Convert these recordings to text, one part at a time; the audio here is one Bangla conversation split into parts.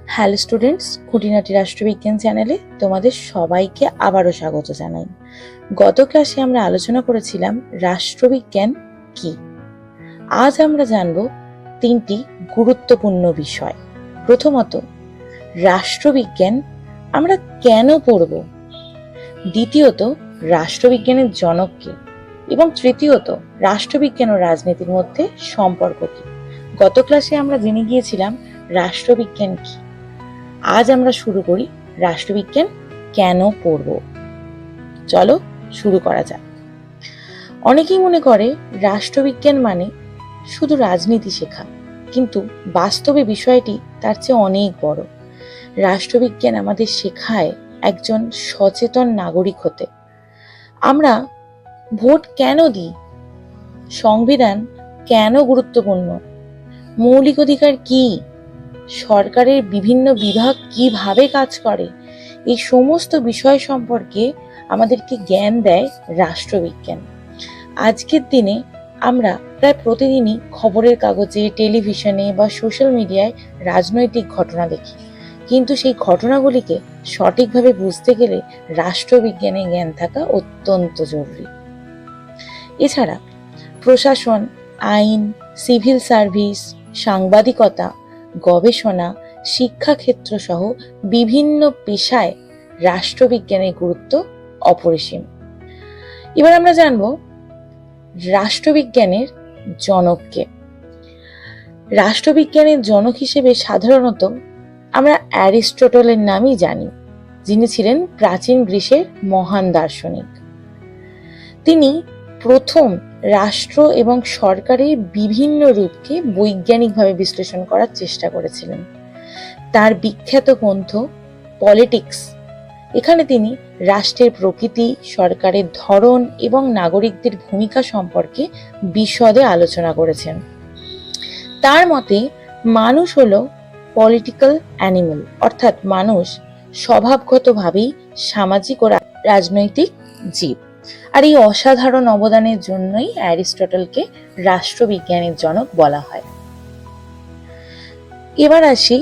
হ্যালো স্টুডেন্টস, খুঁটিনাটি রাষ্ট্রবিজ্ঞান চ্যানেলে তোমাদের সবাইকে আবারও স্বাগত জানাই। গত ক্লাসে আমরা আলোচনা করেছিলাম রাষ্ট্রবিজ্ঞান কি। আজ আমরা জানব তিনটি গুরুত্বপূর্ণ বিষয়। প্রথমত, রাষ্ট্রবিজ্ঞান আমরা কেন পড়ব, দ্বিতীয়ত রাষ্ট্রবিজ্ঞানের জনক কে, এবং তৃতীয়ত রাষ্ট্রবিজ্ঞান ও রাজনীতির মধ্যে সম্পর্ক কি। গত ক্লাসে আমরা জেনে গিয়েছিলাম রাষ্ট্রবিজ্ঞান কি। আজ আমরা শুরু করি রাষ্ট্রবিজ্ঞান কেন পড়ব। চলো শুরু করা যাক। অনেকেই মনে করে রাষ্ট্রবিজ্ঞান মানে শুধু রাজনীতি শেখা, কিন্তু বাস্তবে বিষয়টি তার চেয়ে অনেক বড়। রাষ্ট্রবিজ্ঞান আমাদের শেখায় একজন সচেতন নাগরিক হতে। আমরা ভোট কেন দিই, সংবিধান কেন গুরুত্বপূর্ণ, মৌলিক অধিকার কি, সরকারের বিভিন্ন বিভাগ কিভাবে কাজ করে, এই সমস্ত বিষয় সম্পর্কে আমাদেরকে জ্ঞান দেয় রাষ্ট্রবিজ্ঞান। আজকের দিনে আমরা প্রায় প্রতিদিনই খবরের কাগজে, টেলিভিশনে বা সোশ্যাল মিডিয়ায় রাজনৈতিক ঘটনা দেখি, কিন্তু সেই ঘটনাগুলিকে সঠিকভাবে বুঝতে গেলে রাষ্ট্রবিজ্ঞানে জ্ঞান থাকা অত্যন্ত জরুরি। এছাড়া প্রশাসন, আইন, সিভিল সার্ভিস, সাংবাদিকতা, গবেষণা, শিক্ষাক্ষেত্র সহ বিভিন্ন পেশায় রাষ্ট্রবিজ্ঞানের গুরুত্ব অপরিসীম। এবার আমরা জানব রাষ্ট্রবিজ্ঞানের জনককে। রাষ্ট্রবিজ্ঞানের জনক হিসেবে সাধারণত আমরা অ্যারিস্টটলের নামই জানি, যিনি ছিলেন প্রাচীন গ্রিসের মহান দার্শনিক। তিনি প্রথম রাষ্ট্র এবং সরকারের বিভিন্ন রূপকে বৈজ্ঞানিকভাবে বিশ্লেষণ করার চেষ্টা করেছিলেন। তার বিখ্যাত গ্রন্থ পলিটিক্স, এখানে তিনি রাষ্ট্রের প্রকৃতি, সরকারের ধরন এবং নাগরিকদের ভূমিকা সম্পর্কে বিশদে আলোচনা করেছেন। তার মতে মানুষ হলো পলিটিক্যাল অ্যানিমেল, অর্থাৎ মানুষ স্বভাবগতভাবেই সামাজিক ও রাজনৈতিক জীব। আর এই অসাধারণ অবদানের জন্যই অ্যারিস্টটলকে রাষ্ট্রবিজ্ঞানের জনক বলা হয়। এবার আসি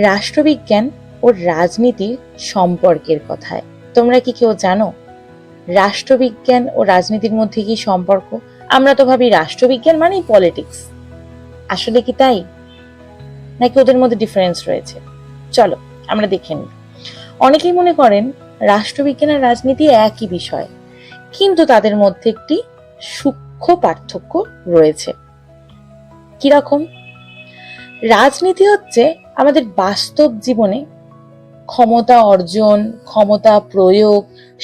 রাষ্ট্রবিজ্ঞান ও রাজনীতির সম্পর্কের কথায়। তোমরা কি কেউ জানো রাষ্ট্রবিজ্ঞান ও রাজনীতির মধ্যে কি সম্পর্ক? আমরা তো ভাবি রাষ্ট্রবিজ্ঞান মানেই পলিটিক্স। আসলে কি তাই, নাকি ওদের মধ্যে ডিফারেন্স রয়েছে? চলো আমরা দেখে নিই। অনেকেই মনে করেন রাষ্ট্রবিজ্ঞান আর রাজনীতি একই বিষয়, কিন্তু তাদের মধ্যে একটি সূক্ষ্ম পার্থক্য রয়েছে। কিরকম? রাজনীতি হচ্ছে আমাদের বাস্তব জীবনে ক্ষমতা অর্জন, ক্ষমতা প্রয়োগ,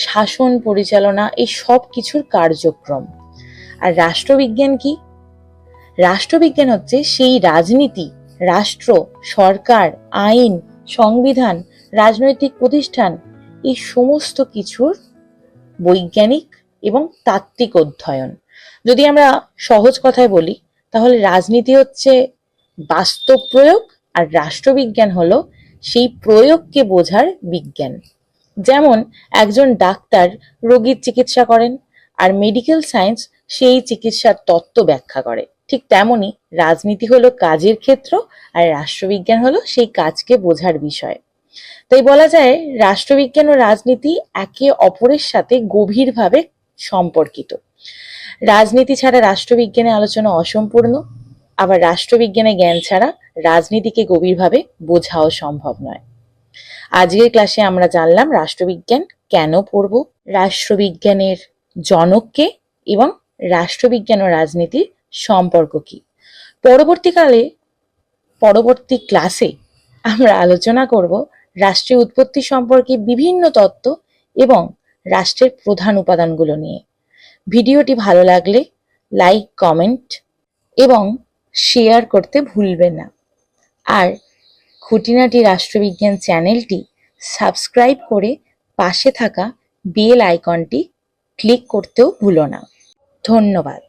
শাসন পরিচালনা, এই সব কিছুর কার্যক্রম। আর রাষ্ট্রবিজ্ঞান কি? রাষ্ট্রবিজ্ঞান হচ্ছে সেই রাজনীতি, রাষ্ট্র, সরকার, আইন, সংবিধান, রাজনৈতিক প্রতিষ্ঠান, এই সমস্ত কিছুর বৈজ্ঞানিক এবং তাত্ত্বিক অধ্যয়ন। যদি আমরা সহজ কথায় বলি, তাহলে রাজনীতি হচ্ছে বাস্তব প্রয়োগ, আর রাষ্ট্রবিজ্ঞান হলো সেই প্রয়োগকে বোঝার বিজ্ঞান। যেমন একজন ডাক্তার রোগীর চিকিৎসা করেন, আর মেডিকেল সায়েন্স সেই চিকিৎসার তত্ত্ব ব্যাখ্যা করে, ঠিক তেমনি রাজনীতি হলো কাজের ক্ষেত্র, আর রাষ্ট্রবিজ্ঞান হলো সেই কাজকে বোঝার বিষয়। তাই বলা যায় রাষ্ট্রবিজ্ঞান ও রাজনীতি একে অপরের সাথে গভীরভাবে সম্পর্কিত। রাজনীতি ছাড়া রাষ্ট্রবিজ্ঞানে আলোচনা অসম্পূর্ণ, আবার রাষ্ট্রবিজ্ঞানে জ্ঞান ছাড়া রাজনীতিকে গভীরভাবে বোঝাও সম্ভব নয়। আজকের ক্লাসে আমরা জানলাম রাষ্ট্রবিজ্ঞান কেন পড়ব, রাষ্ট্রবিজ্ঞানের জনককে, এবং রাষ্ট্রবিজ্ঞান ও রাজনীতির সম্পর্ক কি। পরবর্তী ক্লাসে আমরা আলোচনা করব রাষ্ট্রের উৎপত্তি সম্পর্কে বিভিন্ন তত্ত্ব এবং রাষ্ট্রের প্রধান উপাদানগুলো নিয়ে। ভিডিওটি ভালো লাগলে লাইক, কমেন্ট এবং শেয়ার করতে ভুলবেন না। আর খুঁটিনাটি রাষ্ট্রবিজ্ঞান চ্যানেলটি সাবস্ক্রাইব করে পাশে থাকা বেল আইকনটি ক্লিক করতেও ভুলো না। ধন্যবাদ।